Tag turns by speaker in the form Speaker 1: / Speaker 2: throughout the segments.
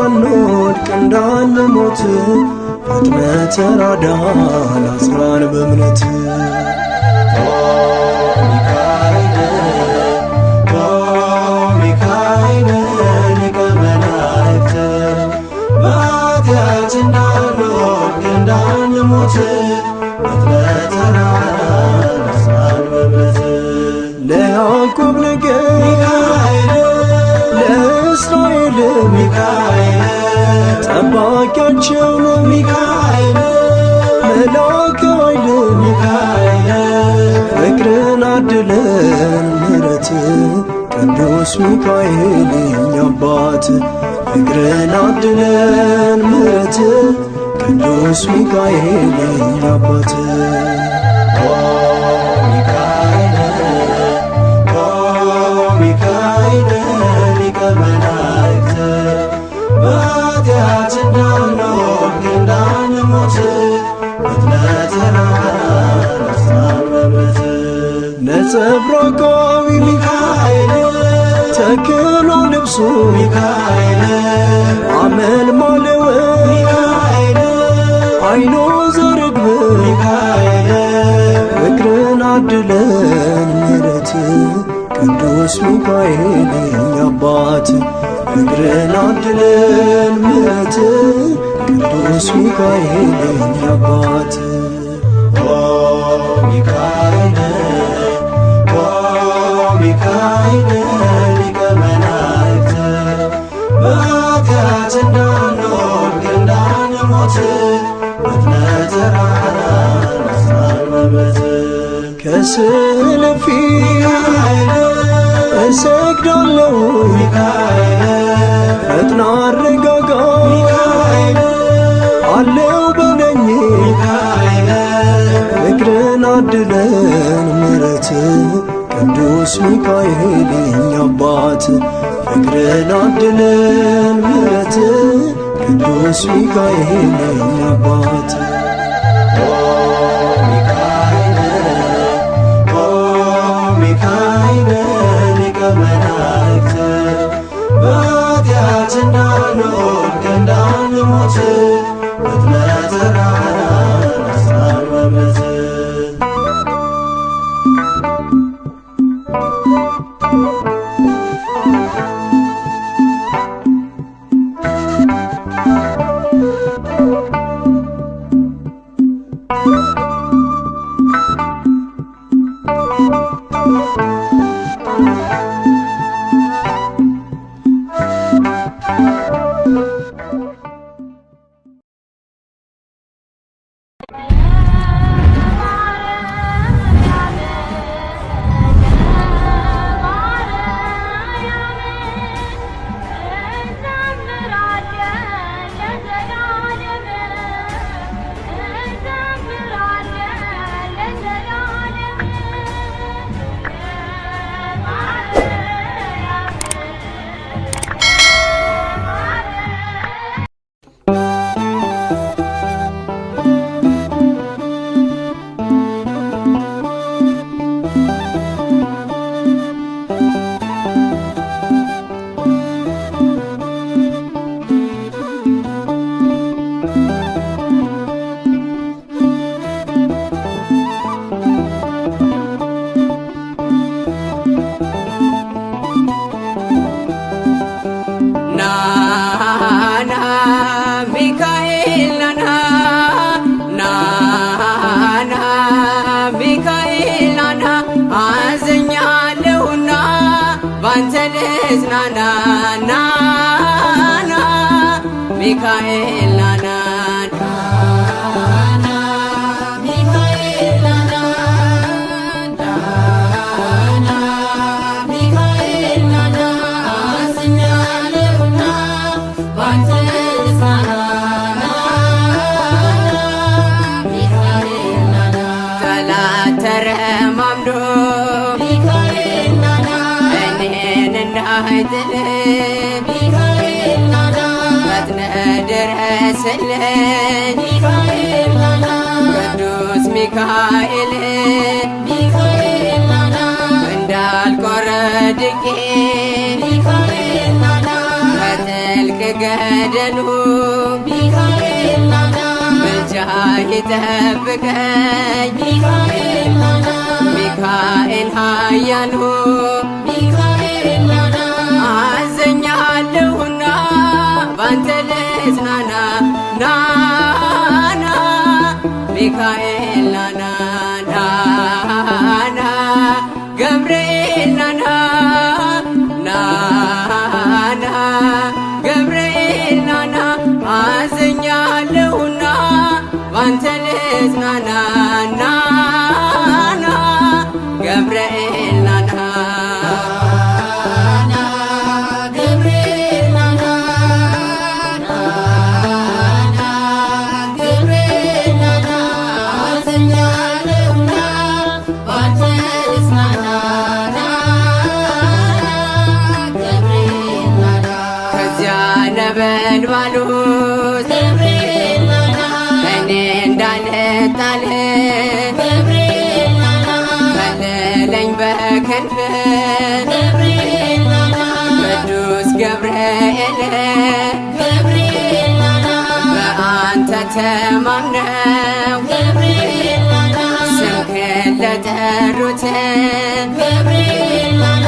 Speaker 1: እንዳንወድቅ እንዳንሞት ፈጥነህ ተራዳን አጽናን በእምነት። ሚካኤል ሚካኤል ሊቀ መላእክት በኃጢአት እንዳንወድቅ እንዳንሞት ፈጥነህ ተራዳን አጽናን በእምነት። ለያዕቆብ ነገድ ሚካኤል ለእስራኤል ሚካኤል ጠባቂያቸው ነው ሚካኤል መልአከ ኃይል ሚካኤል ፍቅርን አድለን ምሕረት ቅዱስ ሚካኤል የኛ አባት ፍቅርን አድለን ምሕረት ቅዱስ ሚካኤል የኛ አባት። ሚካኤል ሊቀ መላእክት በኃጢአት እንዳንወድቅ እንዳንሞት ፈጥነህ ተራዳን አጽናን በእምነት። ነጸብራቃዊ ሚካኤል ተክኖ ልብሱ ሚካኤል አመልማለው ሚካኤል አይኖ ዘርግብ ሚካኤል ፍቅርን አድለን ምሕረት ቅዱስ ሚካኤል የኛ አባት ፍቅርን አድለን ምሕረት ቅዱስ ሚካኤል የኛ አባት። ሚካኤል ሚካኤል ሊቀ መላእክት በኃጢአት እንዳንወድቅ እንዳንሞት ፈጥነህ ተራዳን አጽናን በእምነት። ከስዕል ፊት እሰግዳለሁ ሚካኤል ፈጥና አረጋጋ ሚካኤል አለው በለኝ ሚካኤል ፍቅርን አድለን ምሕረት ቅዱስ ሚካኤል የኛ አባት ፍቅርን አድለን ምሕረት ቅዱስ ሚካኤል የኛ አባት። ሚካኤል ሊቀ መላእክት በኃጢአት እንዳንወድቅ እንዳንሞት ፈጥነህ ተራዳን አጽናን በእምነት።
Speaker 2: ሚካኤል ናና ድረስልኝ ቅዱስ ሚካኤል እንዳልቆረድቄ ከጥልቅ ከገደሉ
Speaker 3: ሚካኤል ናና
Speaker 2: ምልጃህ ይጠብቀኝ
Speaker 3: ሚካኤል ናና
Speaker 2: ሚካኤል ኃያሉ
Speaker 3: ሚካኤል ናና
Speaker 2: አዘኛለሁና ባንተ ልጽናና ናና ሚካኤል ናና ናና ገብርኤል ናና ናና ገብርኤል ናና አዘኛለሁና ባንተ ልጽናና ናና ገብርኤል ናና
Speaker 3: ገብርኤል ናና ገብርኤል ናና አዘኛለሁና ባንተ ልጽናና ገብርኤል ናና
Speaker 2: ከዚያ ነበልባሉ
Speaker 3: ገብርኤል ናና
Speaker 2: እኔ እንዳልጣል
Speaker 3: ገብርኤል ናና
Speaker 2: ከለለኝ በክንፍ
Speaker 3: ገብርኤል ናና
Speaker 2: ቅዱስ ገብርኤል
Speaker 3: ገብርኤል ናና
Speaker 2: በአንተ ተማምነው
Speaker 3: ገብርኤል ናና
Speaker 2: ስምህን ለጠሩት
Speaker 3: ገብርኤል ናና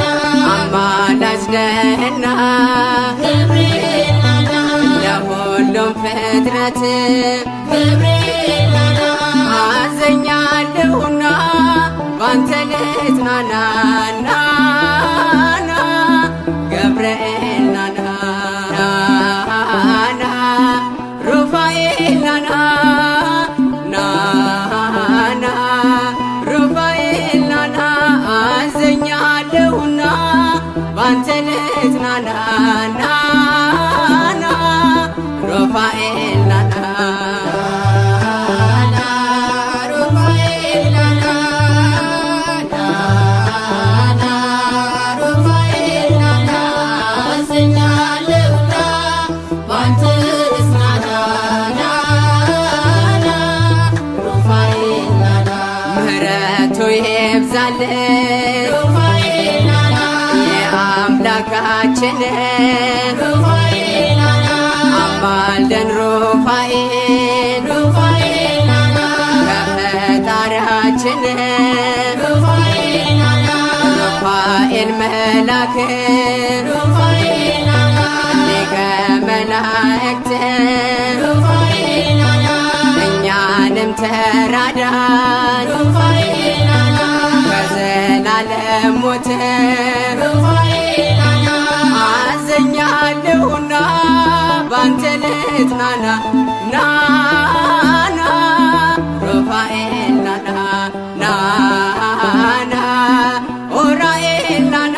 Speaker 2: አማላጅ ነህና
Speaker 3: ገብርኤል ናና
Speaker 2: ለሁሉም ፍጥረት
Speaker 3: ገብርኤል ናና
Speaker 2: አዘኛለሁና ባንተ ልጽናና ናና ገብርኤል ናና ናና ሩፋኤል ናና ናና ሩፋኤል ናና አዘኛለሁና ባንተ ልጽናና ናና ሩፋኤል ናና
Speaker 3: ሩፋኤል ናና ሩፋኤል ናና አዘኛለሁና ባንተ ልጽናና ሩፋኤል ናና
Speaker 2: ምህረቱ ይብዛልን
Speaker 3: ሩፋኤል ናና
Speaker 2: የአምላካችን
Speaker 3: ሩፋኤል ናና
Speaker 2: አማልደን ሩፋኤል
Speaker 3: ሩፋኤል ናና
Speaker 2: ከፈጣሪያችን
Speaker 3: ሩፋኤል ናና
Speaker 2: ሩፋኤል መላክ
Speaker 3: ሩፋኤል ናና
Speaker 2: ሊቀ መላእክት
Speaker 3: ሩፋኤል ናና
Speaker 2: እኛንም ተራዳን
Speaker 3: ሩፋኤል ናና
Speaker 2: ከዘላለም ሞት
Speaker 3: ሩፋኤል ናና
Speaker 2: አዘኛለሁና ባንተ ልጽናና ናና ሩፋኤል ናና ናና ኡራኤል ናና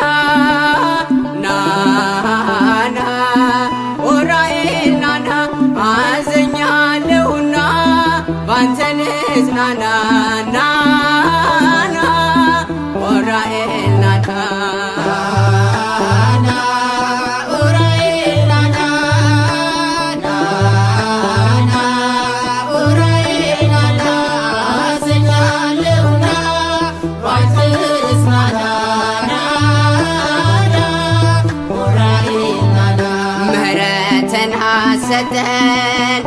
Speaker 2: ናና ኡራኤል ናና አዘኛለሁና ባንተ ልጽናና ናና ኡራኤል ናና
Speaker 3: ኡራኤል ናና ኡራኤል ናና አዘኛለሁና ባንተ ልጽናና ኡራኤል ናና
Speaker 2: ምህረትን ሐሰተን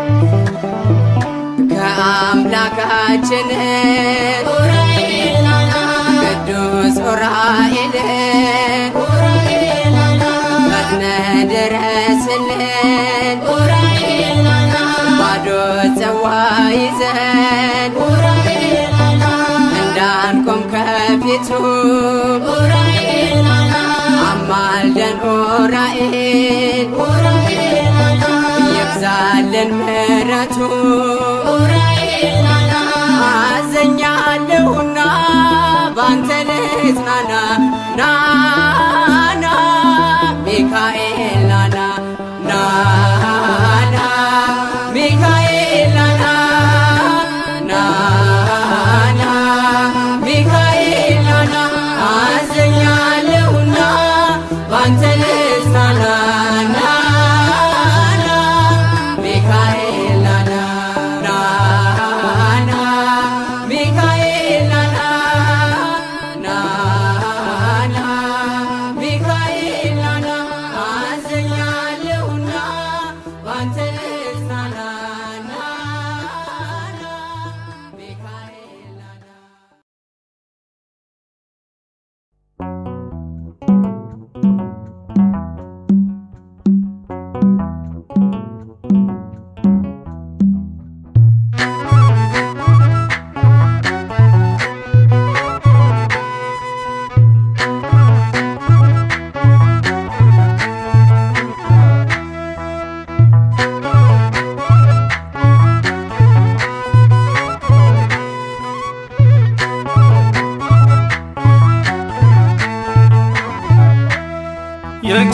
Speaker 2: ከአምላካችን
Speaker 3: ኡራኤል ናና
Speaker 2: ቅዱስ ኡራኤል
Speaker 3: ኡራኤል ናና
Speaker 2: ፈጥነ ድረስልን
Speaker 3: ኡራኤል ናና
Speaker 2: ባዶ ጽዋ ይዘን
Speaker 3: ኡራኤል ናና
Speaker 2: እንዳንቆም ከፊቱ
Speaker 3: ኡራኤል ናና
Speaker 2: አማልደን ኡራኤል
Speaker 3: ኡራኤል ናና
Speaker 2: ይብዛልን ምሕረቱ
Speaker 3: ኡራኤል ናና
Speaker 2: አዘኛለሁና ባንተ ልጽናና ናና ሚካኤል ናና ናና ሚካኤል ናና ናና ሚካኤል ናና አዘኛለሁና ባንተ ልጽናና ናና ሚካኤል ናና ናና ሚካኤል ናና ናና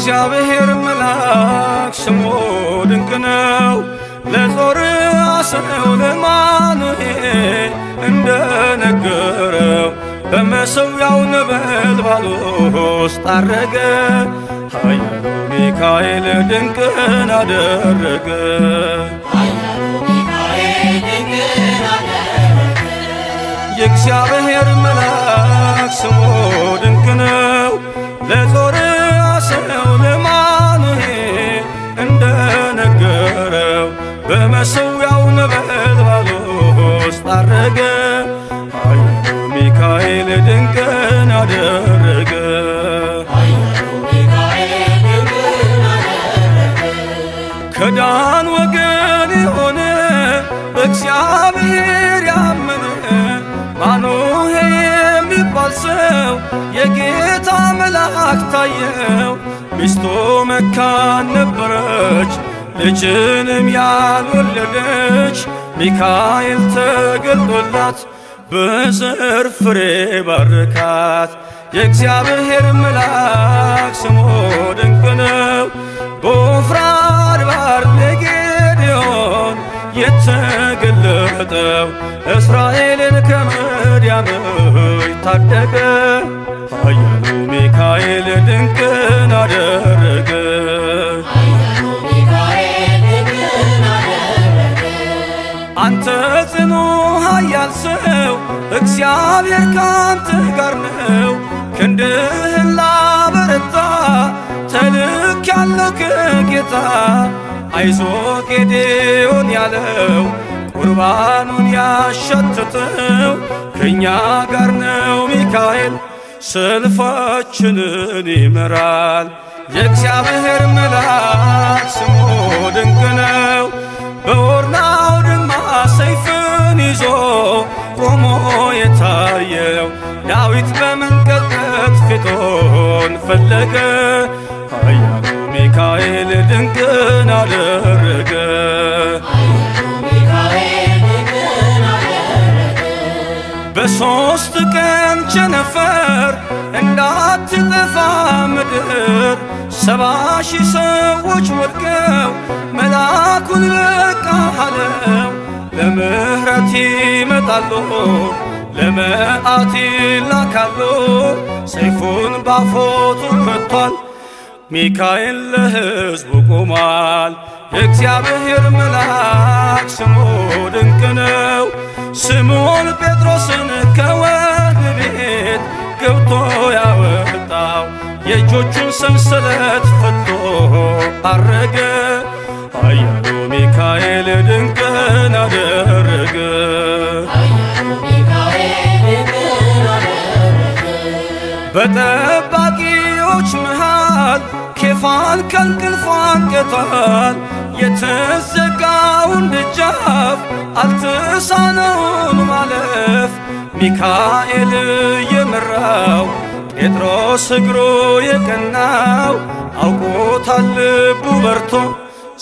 Speaker 4: የእግዚአብሔር መልአክ ስሙ ድንቅ ነው። ለጾርዓ ሰው ለአማኑኤል እንደነገረው በመሠዊያው ነበልባል ውስጥ ዐረገ። ኃያሉ ሚካኤል ድንቅን አደረገ። የእግዚአብሔር መልአክ ስሙ ድንቅ ነው። ለጾርዓ ሰው ለአማኑኤል እንደነገረው በመሠዊያው ነበልባል ውስጥ ዐረገ። ኃያሉ ሚካኤል ድንቅን አደረገ። ከዳን ወገን የሆነ በእግዚአብሔር ያመነ ማኑሄ የሚባል ሰው የጌታ መልአክ ታየው። ሚስቱ መካን ነበረች፣ ልጅንም ያልወለደች። ሚካኤል ተገልጦላት በዘር ፍሬ ባረካት። የእግዚአብሔር መልአክ ስሙ ድንቅ ነው። በዖፍራ አድባር ለጌዴዎን የተገለጠው እስራኤልን ከምድያም ታደገ። ኃያሉ ሚካኤል ድንቅን አደረገ። አንተ ጽኑ ኃያል ሰው እግዚአብሔር ካንተ ጋር ነው። ክንድህን ላበረታ ተልኬአለሁ ከጌታ። አይዞ ጌዴዎን ያለው ቁርባኑን ያሸተተው ከእኛ ጋር ነው ሚካኤል ሰልፋችንን ይመራል። የእግዚአብሔር መልአክ ስሙ ድንቅ ነው። በኦርናው ድማ ሰይፍን ይዞ ቆሞ የታየው ዳዊት በመንቀጥቀጥ ፊቱን ፈለገ። ኃያሉ ሚካኤል ድንቅን አደረገ። በሦስት ቀን ቸነፈር እንዳትጠፋ ምድር 70,000 ሰዎች ወድቀው መልአኩን በቃ አለው። ለምሕረት ይመጣሉ፣ ለመዓት ይላካሉ። ሰይፉን ባፎቱ ከቷል፣ ሚካኤል ለሕዝቡ ቆሟል። የእግዚአብሔር መልአክ ስሙ ድንቅ ነው። ስምዖን ጴጥሮስን ከወህኒ ቤት ገብቶ ያወጣው የእጆቹን ሰንሰለት ፈቶ ዐረገ። ኃያሉ ሚካኤል ድንቅን አደረገ። በጠባቂዎች መሃል ኬፋን ከእንቅልፉ አንቅቷል። የተዘጋውን ደጃፍ አልተሳነውን ማለፍ ሚካኤል የመራው ጴጥሮስ እግሩ የቀናው አውቆታል ልቡ በርቶ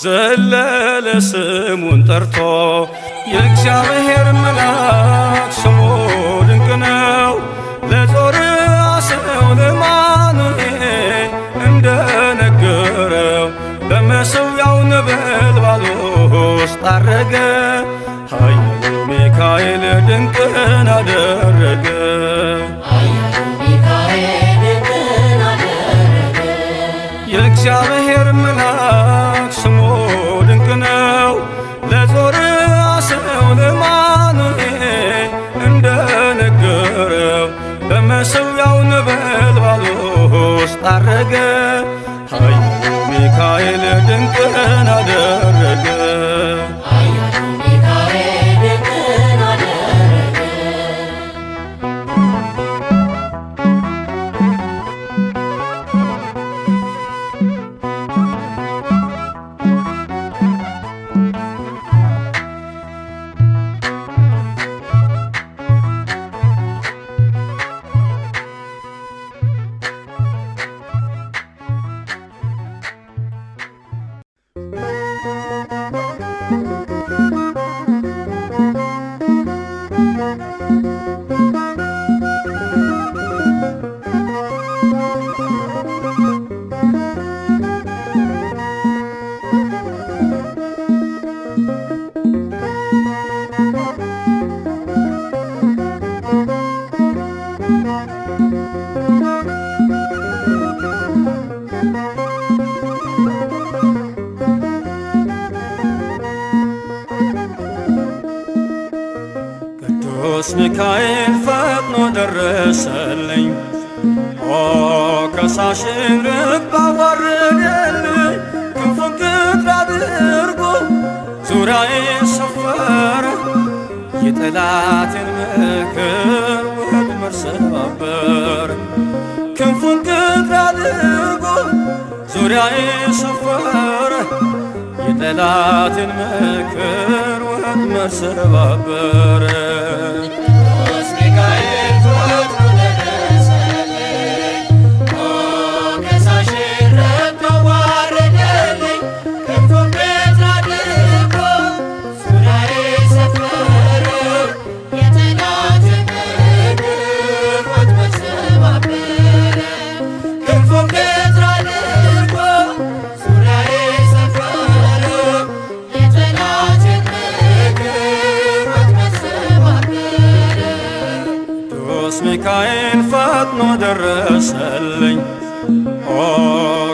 Speaker 4: ዘለለ ስሙን ጠርቶ። የእግዚአብሔር መልአክ ስሙ ድንቅ ነው። ለጾርዓ ሰው ለአማኑኤል እንደነገረው በመሠዊያው ነበልባል ውስጥ ዐረገ። ኃያሉ ሚካኤል ድንቅን አደረገ። የእግዚአብሔር መልአክ ስሙ ድንቅ ነው። ለጾርዓ ሰው ለአማኑኤል እንደነገረው በመሠዊያው ነበልባል ውስጥ ዐረገ። ኃያሉ ሚካኤል ድንቅን አደረገ። ቅዱስ ሚካኤል ፈጥኖ ደረሰልኝ። ኦ ከሳሽን ርግብ አዋረደልኝ። ክንፉን ቅጥር አድርጎ ዙሪያዬን ሰፈረ። የጠላቴን ምክር ወጥመድ ሰባበረ። ክንፉን ቅጥር አድርጎ ዙሪያዬን ሰፈረ። የጠላቴን ምክር ወጥመድ ሰባበረ።
Speaker 1: ቅዱስ ሚካኤል ፈጥኖ ደረሰልኝ። ኦ ከሳሽን ርግብ አዋረደልኝ። ክንፉን ቅጥር አድርጎ ዙሪያዬን ሰፈረ። የጠላቴን ምክር ወጥመድ ሰባበረ። ክንፉን ቅጥር አድርጎ ዙሪያዬን ሰፈረ። የጠላቴን ምክር ወጥመድ ሰባበረ።
Speaker 4: ቅዱስ ሚካኤል ፈጥኖ ደረሰልኝ። ኦ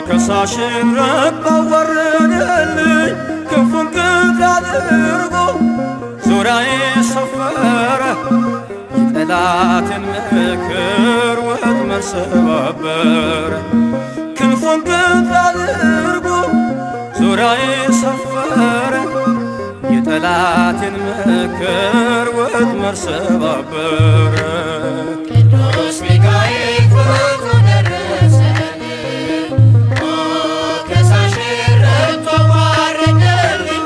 Speaker 4: ከሳሽን ርግብ አዋረደልኝ። ክንፉን ቅጥር አድርጎ ዙሪያዬን ሰፈረ። የጠላቴን ምክር ወጥመድ ሰባበረ። ክንፉን ቅጥር አድርጎ ዙሪያዬን ሰፈረ። የጠላቴን ምክር ወጥመድ ሰባበረ።
Speaker 1: ቅዱስ ሚካኤል ፈጥኖ ደረሰልኝ። ኦ ከሳሽን ርግብ አዋረደልኝ።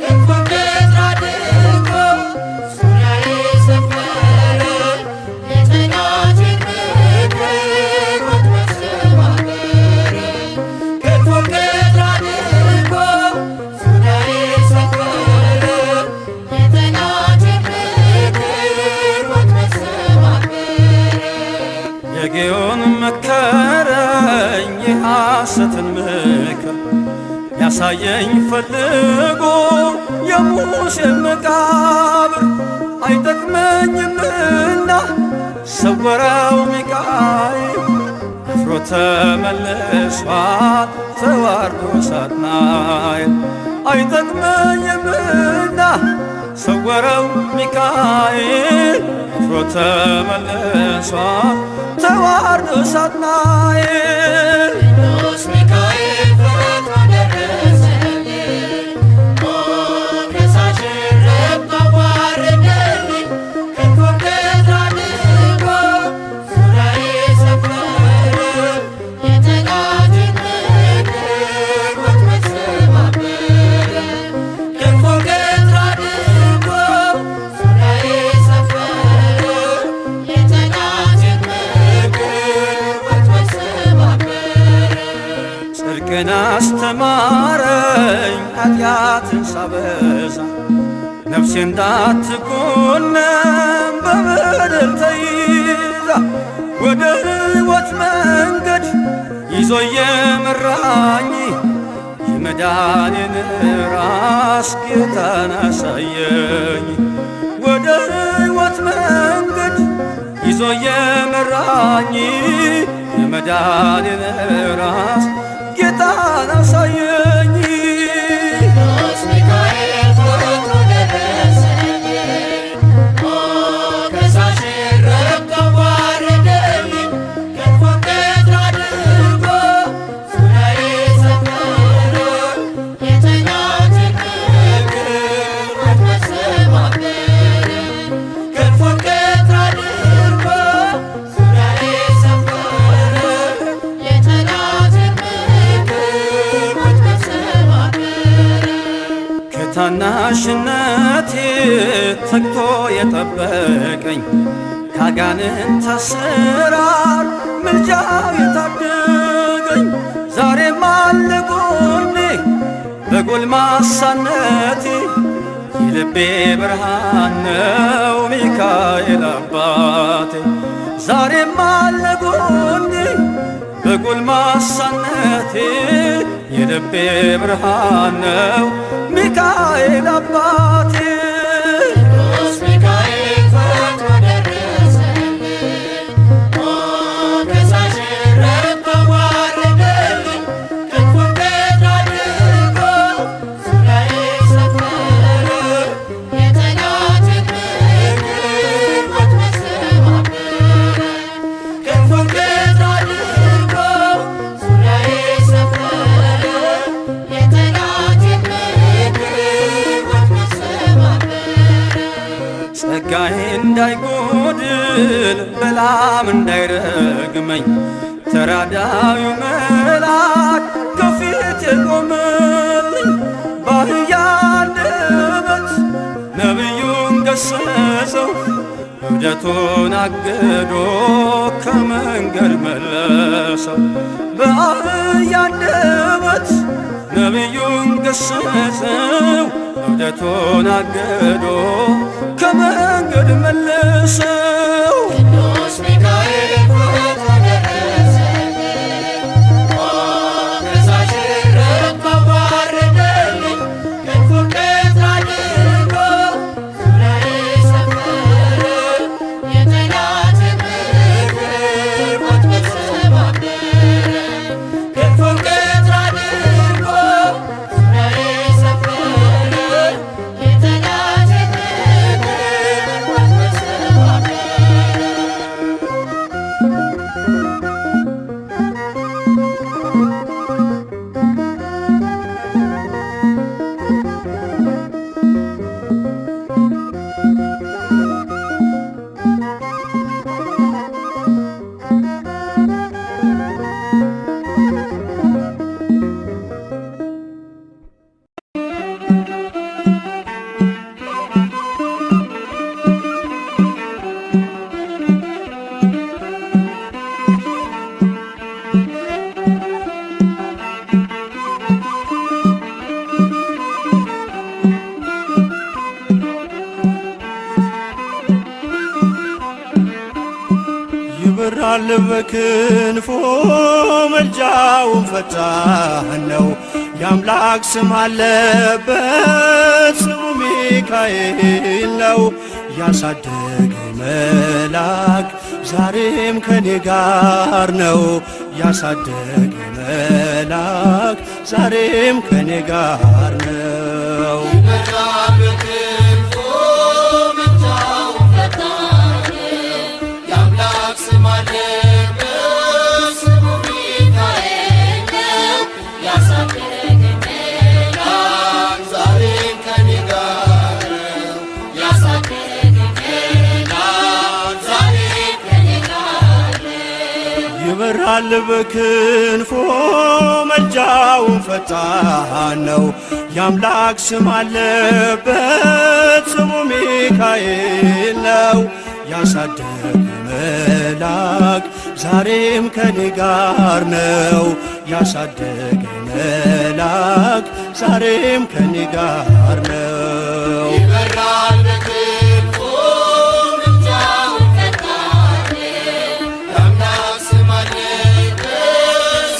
Speaker 1: ክንፉን ቅጥር አድርጎ ዙሪያዬን ሰፈረ። የጠላቴን ምክር ወጥመድ ሰባበረ። ክንፉን ቅጥር አድርጎ ዙሪያዬን ሰፈረ። የጠላቴን ምክር ወጥመድ ሰባበረ።
Speaker 4: የጌዮን መከረኝ የሐሰትን ምክር ያሳየኝ ፈልጎ የሙሴን መቃብር አይጠቅመኝምና ሰወረው ሚካኤል አፍሮ ተመልሷል ተዋርዶ ሳጥናኤል አይጠቅመኝምና ሰወረው ሚካኤል አፍሮ ተመልሷል ተዋርዶ ሳጥናኤል።
Speaker 1: ቅዱስ ሚካኤል ፈጥኖ ደረሰልኝ። ኦ ከሳሽን ርግብ አዋረደልኝ። ክንፉን ቅጥር አድርጎ ዙሪያዬን ሰፈረ። የጠላቴን ምክር ወጥመድ ሰባበረ። ክንፉን ቅጥር አድርጎ ዙሪያዬን ሰፈረ። የጠላቴን ምክር ወጥመድ ሰባበረ።
Speaker 4: ጽድቅን አስተማረኝ ኃጢአትን ሳበዛ ነፍሴ እንዳትኮነን በበደል ተይዛ ወደ ሕይወት መንገድ ይዞ የመራኝ የመዳኔን ራስ ጌታን አሳየኝ። ወደ ሕይወት መንገድ ይዞ የመራኝ የመዳኔን ራስ ጌታን አሳየኝ።
Speaker 1: ቅዱስ ሚካኤል ፈጥኖ ደረሰልኝ። ኦ ከሳሽን ርግብ አዋረደልኝ። ክንፉን ቅጥር አድርጎ ዙሪያዬን ሰፈረ። የጠላቴን ምክር ወጥመድ ሰባበረ። ክንፉን ቅጥር አድርጎ ዙሪያዬን ሰፈረ። የጠላቴን ምክር ወጥመድ ሰባበረ።
Speaker 4: ከታናሽነቴ ተግቶ የጠበቀኝ ካጋንንት አሰራር ምልጃው የታደገኝ ዛሬም አለ ጎኔ በጎልማሳነቴ የልቤ ብርሃን ነው ሚካኤል አባቴ። ዛሬም አለ ጎኔ በጎልማሳነቴ የልቤ ብርሃን ነው ሚካኤል አባቴ።
Speaker 1: ቅዱስ ሚካኤል ፈጥኖ ደረሰልኝ።
Speaker 4: ሰላም እንዳይረግመኝ ተራዳዩ መልአክ ከፊት የቆመልኝ በአህያ አንደበት ነቢዩን ገሰጸው እብደቱን አግዶ ከመንገድ መለሰው። በአህያ አንደበት ነቢዩን ገሰጸው እብደቱን አግዶ ከመንገድ መለሰው።
Speaker 1: ቅዱስ ሚካኤል ፈጥኖ ደረሰልኝ፣ ከሳሽ ረድቶ ባረከልኝ። ክንፉን ቀጥ አድርጎ ዙሪያዬ ሰፈረ፣ የጠላቴን ምክር ወጥመድ ሰባበረ። ክንፉን ቀጥ አድርጎ ዙሪያዬ ሰፈረ፣ የጠላቴን ምክር ወጥመድ ሰባበረ።
Speaker 5: ይበራል በክንፎ መልጃውን ፈጣን ነው። የአምላክ ስም አለበት ስሙ ሚካኤል ነው። ያሳደገኝ መልአክ ዛሬም ከኔ ጋር ነው። ያሳደገኝ መልአክ ዛሬም ከኔ ጋር ነው።
Speaker 1: ይበራል በክንፎ መልጃውን ፈጣን፣ የአምላክ ስም አለበት ስሙ ሚካኤል ነው። ያሳደገኝ መልአክ ዛሬም ከኔ ጋር ነው። ያሳደገኝ መልአክ ዛሬም ከኔ ጋር ነው።
Speaker 5: ይበራል በክንፎ መልጃውን ፈጣን ነው። የአምላክ ስም አለበት ስሙ ሚካኤል ነው። ያሳደገኝ መልአክ ዛሬም ከኔ ጋር ነው። ያሳደገኝ መልአክ ዛሬም ከኔ ጋር ነው።
Speaker 1: ይበራል በክንፎ መልጃውን ፈጣን፣ የአምላክ ስም አለበት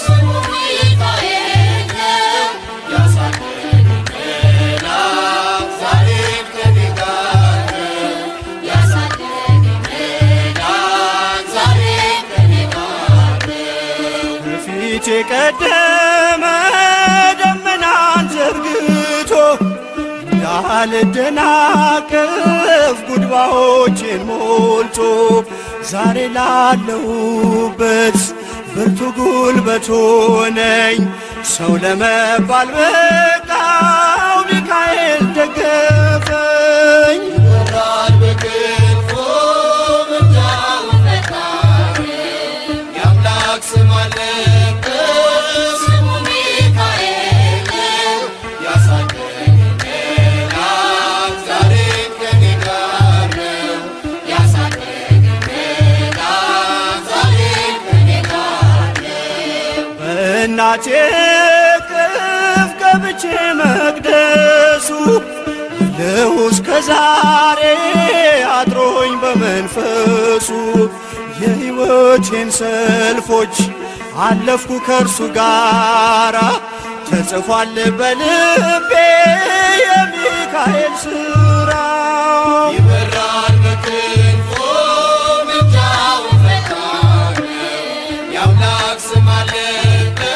Speaker 1: ስሙ ሚካኤል ነው። ያሳደገኝ መልአክ ዛሬም ከኔ ጋር ነው። ያሳደገኝ መልአክ ዛሬም ከኔ ጋር ነው።
Speaker 5: በፊት የቀደመ ደመናን ዘርግቶ እንዳልደናቀፍ ጉድባዎችን ሞልቶ ዛሬ ላለሁበት ብርቱ ጉልበት ሆነኝ። ሰው ለመባል በቃው ሚካኤል ደገፈኝ።
Speaker 1: ይበራል በክንፎ መልጃውን ፈጣን፣ የአምላክ ስም አለበት ስሙ ሚካኤል ነው። ያሳደገኝ መልአክ ዛሬም ከኔ ጋር ነው። ያሳደገኝ መልአክ ዛሬም ከኔ ጋር ነው።
Speaker 5: በእናቴ እቅፍ ገብቼ መቅደሱ ልሁ እስከ ዛሬ አድሮኝ በመንፈሱ የሕይወቴን ሰልፎች አለፍኩ ከእርሱ ጋራ ተጽፏል በልቤ የሚካኤል ሥራ።
Speaker 1: ይበራል በክንፎ መልጃውን ፈጣን፣ የአምላክ ስም አለበት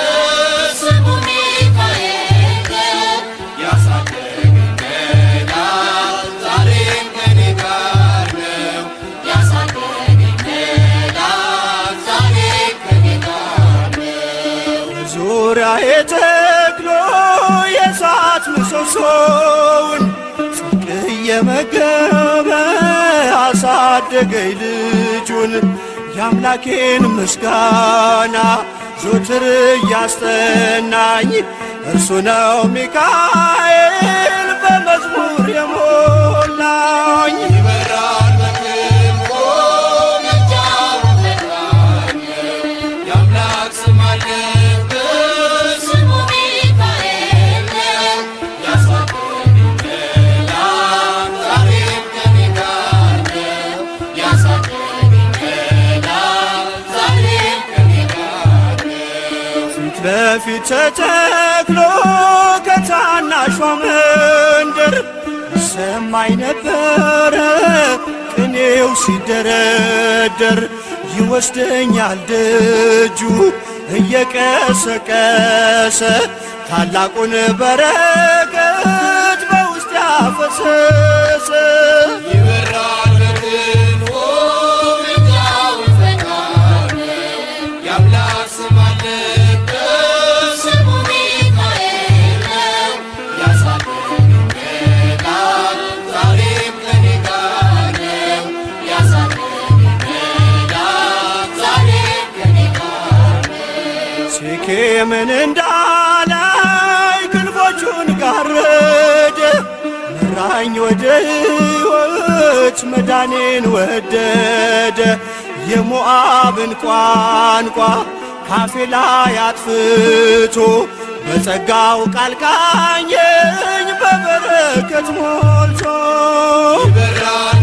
Speaker 1: ስሙ ሚካኤል ነው። ያሳደገኝ መልአክ ዛሬም ከኔ ጋር ነው። ያሳደገኝ መልአክ ዛሬም ከኔ ጋር ነው።
Speaker 5: ዙሪያዬ ተክሎ የእሳት ምሰሶውን ጽድቅ እየመገበ አሳደገኝ ልጁን። የአምላኬን ምስጋና ዞትር እያስጠናኝ እርሱ ነው ሚካኤል በመዝሙር የሞላኝ።
Speaker 1: ይበራል በክንፎ ምልጃው ፈጣን የአምላክ ስም አለበት ስሙ ሚካኤል ያሳደገኝ መልአክ ዛሬም ከኔ ጋር ነው። ያሳደገኝ መልአክ ዛሬም ከኔ ጋር ነው።
Speaker 5: ፊት ለፊት ተተክሎ ከታናሿ መንደር ሰማይ ነበረ ቅኔው ሲደረደር ይወስደኛል ደጁ እየቀሰቀሰ ታላቁን በረከት በውስጥ ያፈሰሰ።
Speaker 1: ይበራል በክንፎ ምልጃው ፈጣን የአምላክ ስም አለበት ስሙ ሚካኤል ያሳደገኝ መልአክ ዛሬም ከኔ ጋር ነው። ያሳደገኝ መልአክ ዛሬም ከኔ ጋር ነው።
Speaker 5: ሴኬምን እንዳላይ ክንፎቹን ጋረደ መራኝ ወደ ሕይወት መዳኔን ወደደ። የሞዓብን ቋንቋ ካፌ ላይ አጥፍቶ በጸጋው ቃል ቃኘኝ በበረከት ሞልቶ።
Speaker 1: ይበራል